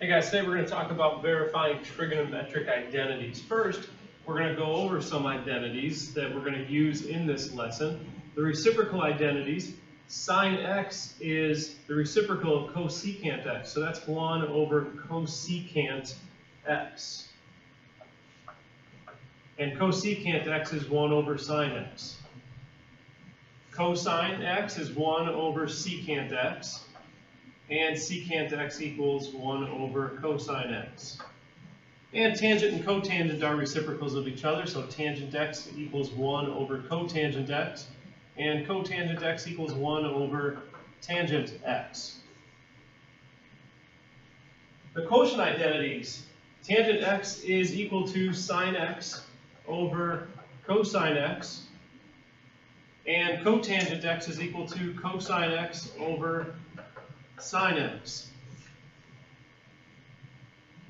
Hey guys, today we're going to talk about verifying trigonometric identities. First, we're going to go over some identities that we're going to use in this lesson. The reciprocal identities, sine x is the reciprocal of cosecant x, so that's 1 over cosecant x. And cosecant x is 1 over sine x. Cosine x is 1 over secant x. And secant x equals 1 over cosine x. And tangent and cotangent are reciprocals of each other, so tangent x equals 1 over cotangent x, and cotangent x equals 1 over tangent x. The quotient identities, tangent x is equal to sine x over cosine x, and cotangent x is equal to cosine x over sine x.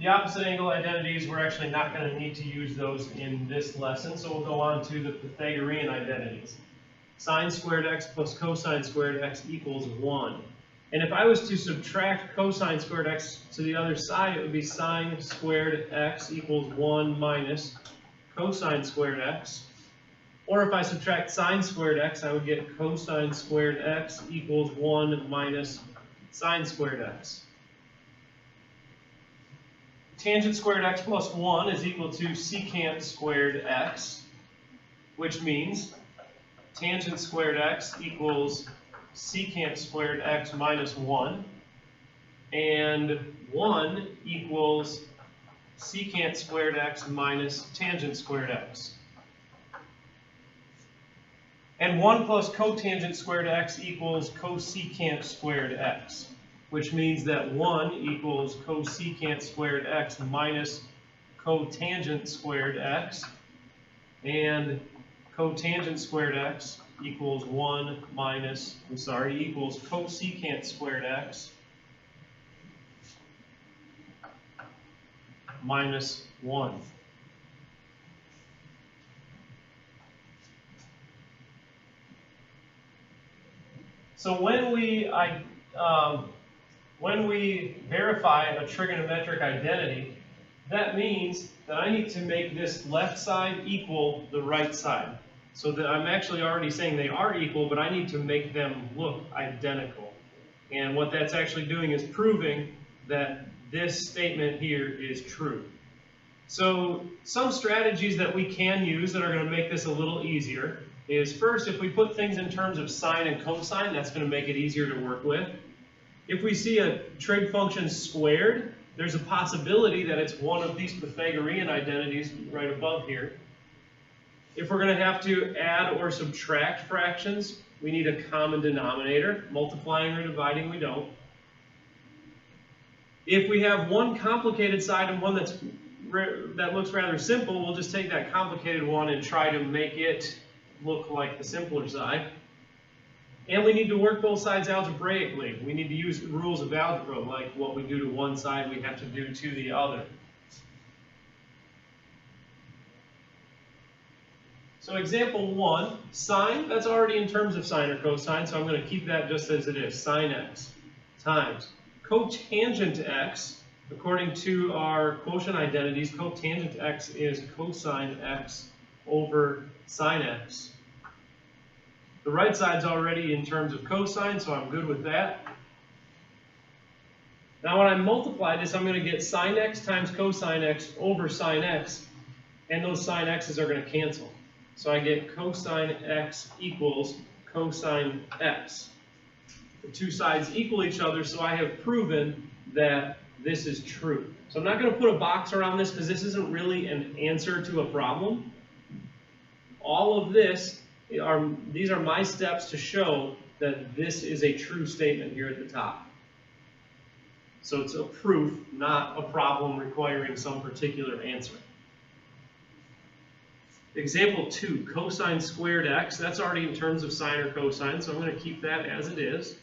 The opposite angle identities, we're actually not going to need to use those in this lesson, so we'll go on to the Pythagorean identities. Sine squared x plus cosine squared x equals 1. And if I was to subtract cosine squared x to the other side, it would be sine squared x equals 1 minus cosine squared x. Or if I subtract sine squared x, I would get cosine squared x equals 1 minus sine squared x. Tangent squared x plus 1 is equal to secant squared x, which means tangent squared x equals secant squared x minus 1, and 1 equals secant squared x minus tangent squared x. And 1 plus cotangent squared x equals cosecant squared x, which means that 1 equals cosecant squared x minus cotangent squared x, and cotangent squared x equals equals cosecant squared x minus 1. So when we verify a trigonometric identity, that means that I need to make this left side equal the right side. So that I'm actually already saying they are equal, but I need to make them look identical. And what that's actually doing is proving that this statement here is true. So some strategies that we can use that are going to make this a little easier is, first, if we put things in terms of sine and cosine, that's going to make it easier to work with. If we see a trig function squared, there's a possibility that it's one of these Pythagorean identities right above here. If we're going to have to add or subtract fractions, we need a common denominator. Multiplying or dividing, we don't. If we have one complicated side and one that looks rather simple, we'll just take that complicated one and try to make it look like the simpler side. And we need to work both sides algebraically. We need to use the rules of algebra, like what we do to one side, we have to do to the other. So example 1, sine, that's already in terms of sine or cosine, so I'm going to keep that just as it is, sine x, times cotangent x. According to our quotient identities, cotangent x is cosine x over sine x. The right side's already in terms of cosine, so I'm good with that. Now when I multiply this, I'm going to get sine x times cosine x over sine x, and those sine x's are going to cancel. So I get cosine x equals cosine x. The two sides equal each other, so I have proven that this is true. So I'm not going to put a box around this because this isn't really an answer to a problem. All of this these are my steps to show that this is a true statement here at the top. So it's a proof, not a problem requiring some particular answer. Example 2, cosine squared x, that's already in terms of sine or cosine, so I'm going to keep that as it is,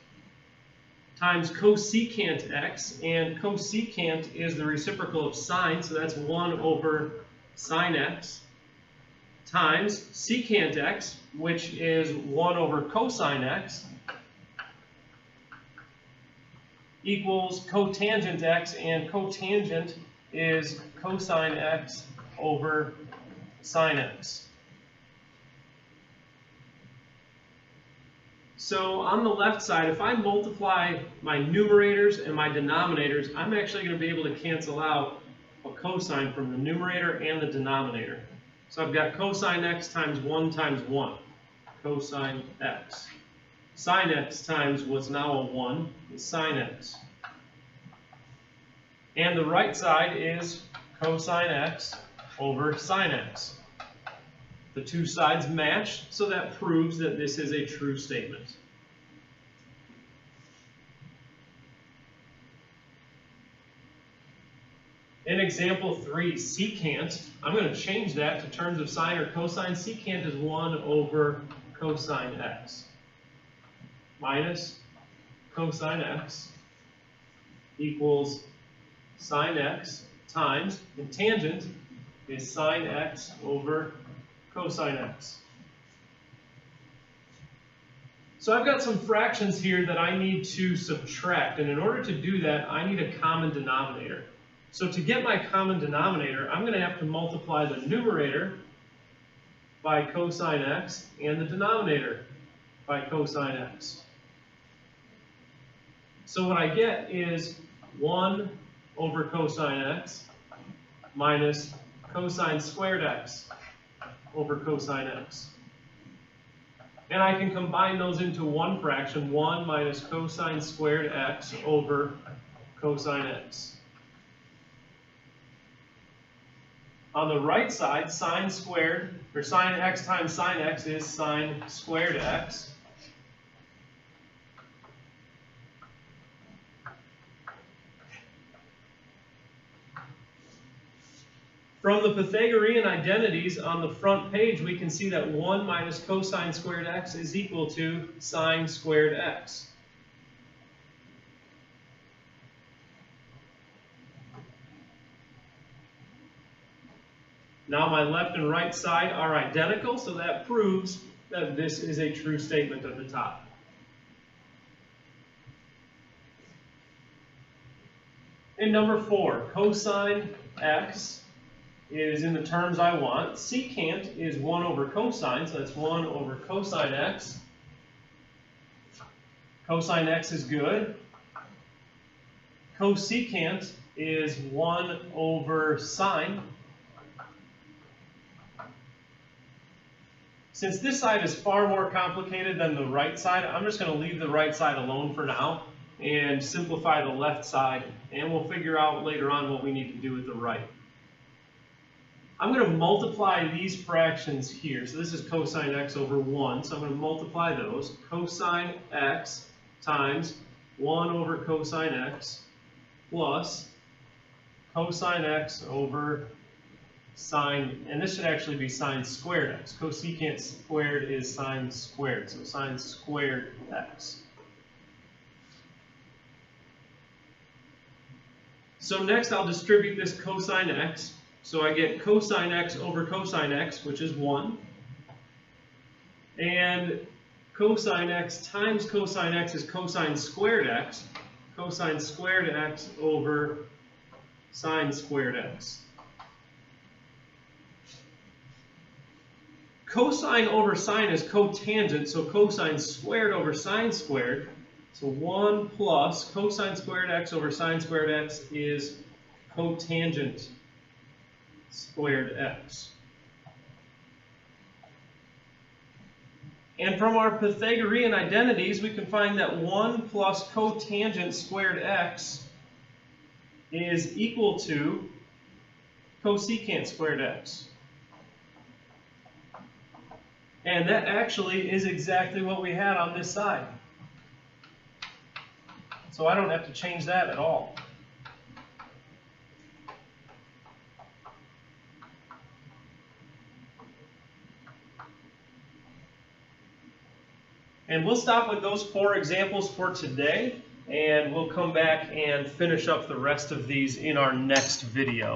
times cosecant x, and cosecant is the reciprocal of sine, so that's 1 over sine x, times secant x, which is 1 over cosine x, equals cotangent x, and cotangent is cosine x over sine x. So on the left side, if I multiply my numerators and my denominators, I'm actually going to be able to cancel out a cosine from the numerator and the denominator. So I've got cosine x times 1 times 1, cosine x. Sine x times what's now a 1 is sine x. And the right side is cosine x over sine x. The two sides match, so that proves that this is a true statement. In example 3, secant, I'm going to change that to terms of sine or cosine. Secant is 1 over cosine x minus cosine x equals sine x times, and tangent is sine x over cosine x. So I've got some fractions here that I need to subtract, and in order to do that, I need a common denominator. So to get my common denominator, I'm going to have to multiply the numerator by cosine x and the denominator by cosine x. So what I get is 1 over cosine x minus cosine squared x over cosine x. And I can combine those into one fraction, 1 minus cosine squared x over cosine x. On the right side, sine squared, or sine x times sine x is sine squared x. From the Pythagorean identities on the front page, we can see that 1 minus cosine squared x is equal to sine squared x. Now my left and right side are identical, so that proves that this is a true statement at the top. In number 4, cosine x is in the terms I want. Secant is 1 over cosine, so that's 1 over cosine x. Cosine x is good. Cosecant is 1 over sine. Since this side is far more complicated than the right side, I'm just going to leave the right side alone for now and simplify the left side, and we'll figure out later on what we need to do with the right. I'm going to multiply these fractions here. So this is cosine x over 1, so I'm going to multiply those. Cosine x times 1 over cosine x plus cosine x over sine, and this should actually be sine squared x. Cosecant squared is sine squared, so sine squared x. So next I'll distribute this cosine x. So I get cosine x over cosine x, which is 1. And cosine x times cosine x is cosine squared x. Cosine squared x over sine squared x. Cosine over sine is cotangent, so cosine squared over sine squared. So 1 plus cosine squared x over sine squared x is cotangent squared x. And from our Pythagorean identities, we can find that 1 plus cotangent squared x is equal to cosecant squared x. And that actually is exactly what we had on this side. So I don't have to change that at all. And we'll stop with those 4 examples for today, and we'll come back and finish up the rest of these in our next video.